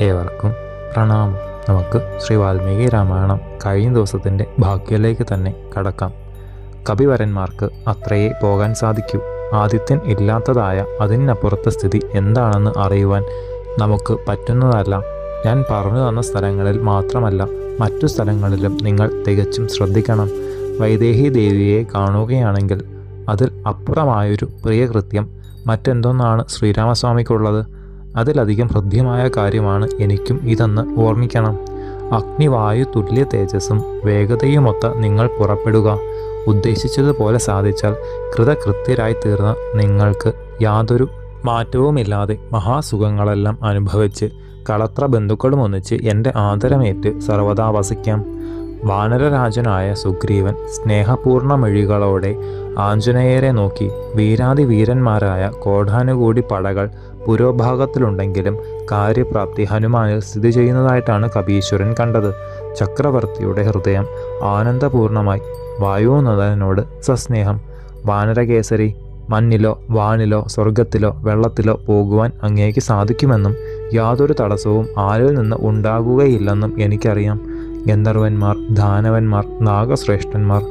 ഏവർക്കും പ്രണാമം. നമുക്ക് ശ്രീ വാൽമീകി രാമായണം കഴിഞ്ഞ ദിവസത്തിൻ്റെ ബാക്കിയിലേക്ക് തന്നെ കടക്കാം. കവിവരന്മാർക്ക് അത്രയേ പോകാൻ സാധിക്കൂ. ആദിത്യൻ ഇല്ലാത്തതായ അതിനപ്പുറത്തെ സ്ഥിതി എന്താണെന്ന് അറിയുവാൻ നമുക്ക് പറ്റുന്നതല്ല. ഞാൻ പറഞ്ഞു തന്ന സ്ഥലങ്ങളിൽ മാത്രമല്ല, മറ്റു സ്ഥലങ്ങളിലും നിങ്ങൾ തികച്ചും ശ്രദ്ധിക്കണം. വൈദേഹി ദേവിയെ കാണുകയാണെങ്കിൽ അതിൽ അപ്പുറമായൊരു പ്രിയകൃത്യം മറ്റെന്തോന്നാണ് ശ്രീരാമസ്വാമിക്കുള്ളത്? അതിലധികം ഹൃദ്യമായ കാര്യമാണ് എനിക്കും ഇതെന്ന് ഓർമ്മിക്കണം. അഗ്നിവായു തുല്യ തേജസ്സും വേഗതയുമൊത്ത നിങ്ങൾ പുറപ്പെടുക. ഉദ്ദേശിച്ചതുപോലെ സാധിച്ചാൽ കൃതകൃത്യരായി തീർന്ന നിങ്ങൾക്ക് യാതൊരു മാറ്റവുമില്ലാതെ മഹാസുഖങ്ങളെല്ലാം അനുഭവിച്ച് കളത്ര ബന്ധുക്കളും ഒന്നിച്ച് എൻ്റെ ആദരമേറ്റ് സർവദാ വസിക്കാം. വാനരരാജനായ സുഗ്രീവൻ സ്നേഹപൂർണമിഴികളോടെ ആഞ്ജനേയരെ നോക്കി, വീരാതിവീരന്മാരായ കോടാനുകൂടി പടകൾ പുരോഭാഗത്തിലുണ്ടെങ്കിലും കാര്യപ്രാപ്തി ഹനുമാനിൽ സ്ഥിതി ചെയ്യുന്നതായിട്ടാണ് കപീശ്വരൻ കണ്ടത്. ചക്രവർത്തിയുടെ ഹൃദയം ആനന്ദപൂർണമായി. വായുനന്ദനോട് സസ്നേഹം. വാനരകേസരി, മഞ്ഞിലോ വാനിലോ സ്വർഗത്തിലോ വെള്ളത്തിലോ പോകുവാൻ അങ്ങേക്ക് സാധിക്കുമെന്നും യാതൊരു തടസ്സവും ആരിൽ നിന്ന് ഉണ്ടാകുകയില്ലെന്നും എനിക്കറിയാം. ഗന്ധർവന്മാർ, ദാനവന്മാർ, നാഗശ്രേഷ്ഠന്മാർ,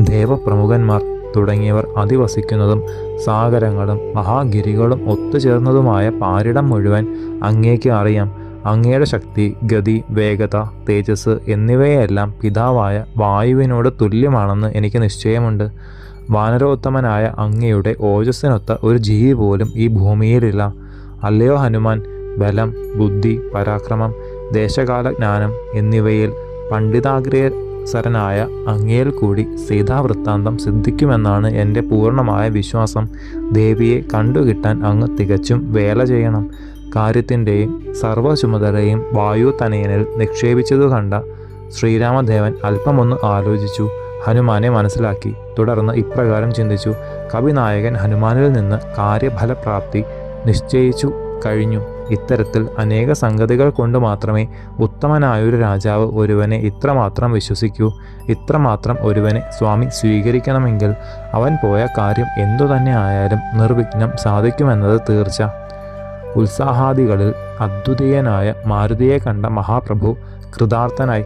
ദേവപ്രമുഖന്മാർ തുടങ്ങിയവർ അധിവസിക്കുന്നതും സാഗരങ്ങളും മഹാഗിരികളും ഒത്തുചേർന്നതുമായ പാരിടം മുഴുവൻ അങ്ങേക്ക് അറിയാം. അങ്ങയുടെ ശക്തി, ഗതി, വേഗത, തേജസ് എന്നിവയെല്ലാം പിതാവായ വായുവിനോട് തുല്യമാണെന്ന് എനിക്ക് നിശ്ചയമുണ്ട്. വാനരോത്തമനായ അങ്ങയുടെ ഓജസ്സിനൊത്ത ഒരു ജീവി പോലും ഈ ഭൂമിയിലില്ല. അല്ലയോ ഹനുമാൻ? ബലം, ബുദ്ധി, പരാക്രമം, ദേശകാല ജ്ഞാനം എന്നിവയിൽ പണ്ഡിതാഗ്രേസരനായ അങ്ങയിൽ കൂടി സീതാവൃത്താന്തം സിദ്ധിക്കുമെന്നാണ് എൻ്റെ പൂർണ്ണമായ വിശ്വാസം. ദേവിയെ കണ്ടുകിട്ടാൻ അങ്ങ് തികച്ചും വേല ചെയ്യണം. കാര്യത്തിൻ്റെയും സർവ്വ ചുമതലയും വായുതനയനിൽ നിക്ഷേപിച്ചതു കണ്ട ശ്രീരാമദേവൻ അല്പമൊന്ന് ആലോചിച്ചു. ഹനുമാനെ മനസ്സിലാക്കി. തുടർന്ന് ഇപ്രകാരം ചിന്തിച്ചു: കവിനായകൻ ഹനുമാനിൽ നിന്ന് കാര്യഫലപ്രാപ്തി നിശ്ചയിച്ചു കഴിഞ്ഞു. ഇത്തരത്തിൽ അനേക സംഗതികൾ കൊണ്ട് മാത്രമേ ഉത്തമനായൊരു രാജാവ് ഒരുവനെ ഇത്രമാത്രം വിശ്വസിക്കൂ. ഇത്രമാത്രം ഒരുവനെ സ്വാമി സ്വീകരിക്കണമെങ്കിൽ അവൻ പോയ കാര്യം എന്തുതന്നെ ആയാലും നിർവിഘ്നം സാധിക്കുമെന്നത് തീർച്ച. ഉത്സാഹാദികളിൽ അദ്വിതീയനായ മാരുതിയെ കണ്ട മഹാപ്രഭു കൃതാർത്ഥനായി.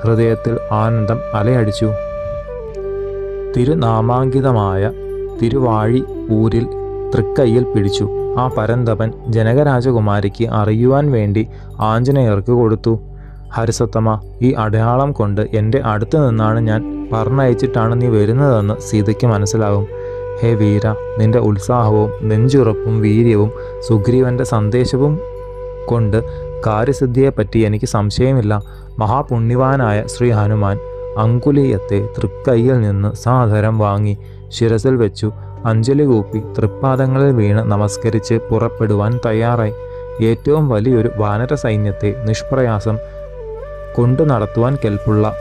ഹൃദയത്തിൽ ആനന്ദം അലയടിച്ചു. തിരുനാമാങ്കിതമായ തിരുവാഴി ഊരിൽ തൃക്കൈയിൽ പിടിച്ചു. ആ പരന്തപൻ ജനകരാജകുമാരിക്ക് അറിയുവാൻ വേണ്ടി ആഞ്ജനേയർക്ക് കൊടുത്തു. ഹരിസത്തമ, ഈ അടയാളം കൊണ്ട് എൻ്റെ അടുത്ത് നിന്നാണ് ഞാൻ പറഞ്ഞയച്ചിട്ടാണ് നീ വരുന്നതെന്ന് സീതയ്ക്ക് മനസ്സിലാവും. ഹേ വീര, നിന്റെ ഉത്സാഹവും നെഞ്ചുറപ്പും വീര്യവും സുഗ്രീവൻ്റെ സന്ദേശവും കൊണ്ട് കാര്യസിദ്ധിയെപ്പറ്റി എനിക്ക് സംശയമില്ല. മഹാപുണ്യവാനായ ശ്രീ ഹനുമാൻ അങ്കുലീയത്തെ തൃക്കൈയിൽ നിന്ന് സാദരം വാങ്ങി ശിരസിൽ വെച്ചു. അഞ്ജലി കൂപ്പി തൃപ്പാദങ്ങളിൽ വീണ് നമസ്കരിച്ച് പുറപ്പെടുവാൻ തയ്യാറായി. ഏറ്റവും വലിയൊരു വാനര സൈന്യത്തെ നിഷ്പ്രയാസം കൊണ്ടു നടത്തുവാൻ കെൽപ്പുള്ള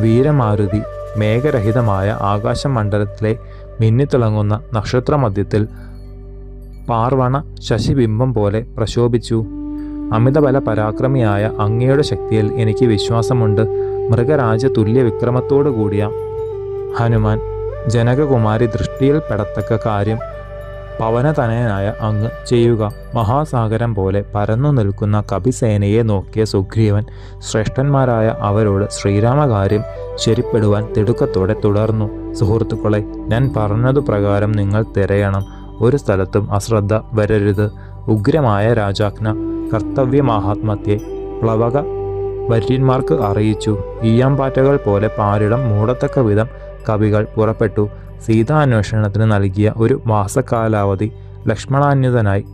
വീരമാരുതി മേഘരഹിതമായ ആകാശമണ്ഡലത്തിലെ മിന്നിത്തിളങ്ങുന്ന നക്ഷത്രമധ്യത്തിൽ പാർവണ ശശിബിംബം പോലെ പ്രശോഭിച്ചു. അമിതബല പരാക്രമിയായ അങ്ങയുടെ ശക്തിയിൽ എനിക്ക് വിശ്വാസമുണ്ട്. മൃഗരാജ തുല്യ വിക്രമത്തോടു കൂടിയ ഹനുമാൻ ജനകകുമാരി ദൃഷ്ടിയിൽ പെടത്തക്ക കാര്യം പവനതനയനായ അങ്ങ് ചെയ്യുക. മഹാസാഗരം പോലെ പരന്നു നിൽക്കുന്ന കപിസേനയെ നോക്കിയ സുഗ്രീവൻ ശ്രേഷ്ഠന്മാരായ അവരോട് ശ്രീരാമകാര്യം ശരിപ്പെടുവാൻ തിടുക്കത്തോടെ തുടർന്നു. സുഹൃത്തുക്കളെ, ഞാൻ പറഞ്ഞതു പ്രകാരം നിങ്ങൾ തിരയണം. ഒരു സ്ഥലത്തും അശ്രദ്ധ വരരുത്. ഉഗ്രമായ രാജാജ്ഞ കർത്തവ്യമാഹാത്മ്യത്തെ പ്ലവക വര്യന്മാർക്ക് അറിയിച്ചു. ഈയാമ്പാറ്റകൾ പോലെ പാരിടം മൂടത്തക്ക വിധം കവികൾ പുറപ്പെട്ടു. സീതാന്വേഷണത്തിന് നൽകിയ ഒരു മാസക്കാലാവധി ലക്ഷ്മണാന്യുതനായി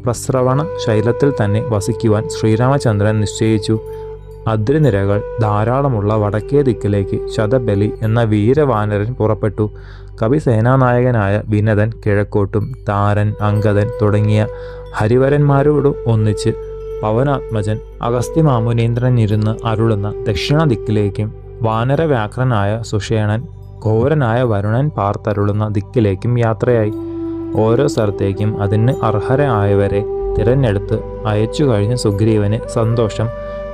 പ്രസ്രവണ ശൈലത്തിൽ തന്നെ വസിക്കുവാൻ ശ്രീരാമചന്ദ്രൻ നിശ്ചയിച്ചു. അദ്രിനിരകൾ ധാരാളമുള്ള വടക്കേ ദിക്കിലേക്ക് ശതബലി എന്ന വീരവാനരൻ പുറപ്പെട്ടു. കവിസേനാനായകനായ വിനതൻ കിഴക്കോട്ടും താരൻ, അങ്കദൻ തുടങ്ങിയ ഹരിവരന്മാരോടും ഒന്നിച്ച് പവനാത്മജൻ അഗസ്ത്യമാമുനീന്ദ്രൻ ഇരുന്ന് അരുളുന്ന ദക്ഷിണ ദിക്കിലേക്കും വാനരവ്യാഘ്രനായ സുഷേണൻ ഘോരനായ വരുണൻ പാർത്തരുളുന്ന ദിക്കിലേക്കും യാത്രയായി. ഓരോ സ്ഥലത്തേക്കും അതിന് അർഹരായവരെ തിരഞ്ഞെടുത്ത് അയച്ചു കഴിഞ്ഞ സുഗ്രീവന് സന്തോഷം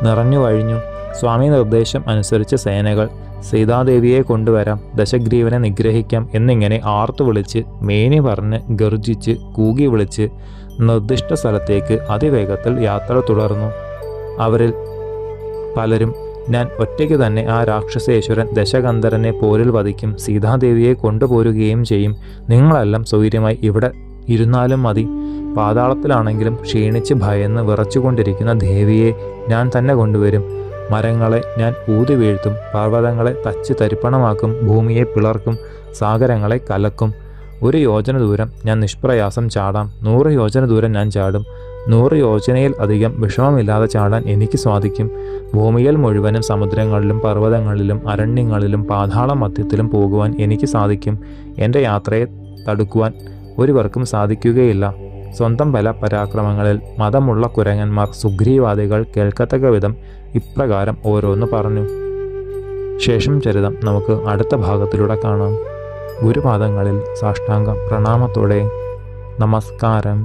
നിറഞ്ഞു കഴിഞ്ഞു. സ്വാമി നിർദ്ദേശം അനുസരിച്ച് സേനകൾ സീതാദേവിയെ കൊണ്ടുവരാം, ദശഗ്രീവനെ നിഗ്രഹിക്കാം എന്നിങ്ങനെ ആർത്തു വിളിച്ച് മേനി പറഞ്ഞ് ഗർജിച്ച് കൂകി വിളിച്ച് നിർദ്ദിഷ്ട സ്ഥലത്തേക്ക് അതിവേഗത്തിൽ യാത്ര തുടർന്നു. അവരിൽ പലരും ഞാൻ ഒറ്റയ്ക്ക് തന്നെ ആ രാക്ഷസേശ്വരൻ ദശകന്ധരനെ പോരിൽ വധിക്കും, സീതാദേവിയെ കൊണ്ടുപോരുകയും ചെയ്യും. നിങ്ങളെല്ലാം സൗകര്യമായി ഇവിടെ ഇരുന്നാലും മതി. പാതാളത്തിലാണെങ്കിലും ക്ഷീണിച്ച് ഭയന്ന് വിറച്ചുകൊണ്ടിരിക്കുന്ന ദേവിയെ ഞാൻ തന്നെ കൊണ്ടുവരും. മരങ്ങളെ ഞാൻ ഊതി വീഴ്ത്തും, പർവ്വതങ്ങളെ തച്ച് തരിപ്പണമാക്കും, ഭൂമിയെ പിളർക്കും, സാഗരങ്ങളെ കലക്കും. 1 യോജന ദൂരം ഞാൻ നിഷ്പ്രയാസം ചാടാം, 100 യോജന ദൂരം ഞാൻ ചാടും. 100 യോജനയിൽ അധികം വിഷമമില്ലാതെ ചാടാൻ എനിക്ക് സാധിക്കും. ഭൂമിയിൽ മുഴുവനും സമുദ്രങ്ങളിലും പർവ്വതങ്ങളിലും അരണ്യങ്ങളിലും പാതാള മധ്യത്തിലും പോകുവാൻ എനിക്ക് സാധിക്കും. എൻ്റെ യാത്രയെ തടുക്കുവാൻ ഒരുവർക്കും സാധിക്കുകയില്ല. സ്വന്തം ബല പരാക്രമങ്ങളിൽ മതമുള്ള കുരങ്ങന്മാർ സുഗ്രീവാദികൾ കേൾക്കത്തക്ക വിധം ഇപ്രകാരം ഓരോന്ന് പറഞ്ഞു. ശേഷം ചരിതം നമുക്ക് അടുത്ത ഭാഗത്തിലൂടെ കാണാം. ഗുരുപാദങ്ങളിൽ സാഷ്ടാംഗ പ്രണാമത്തോടെ നമസ്കാരം.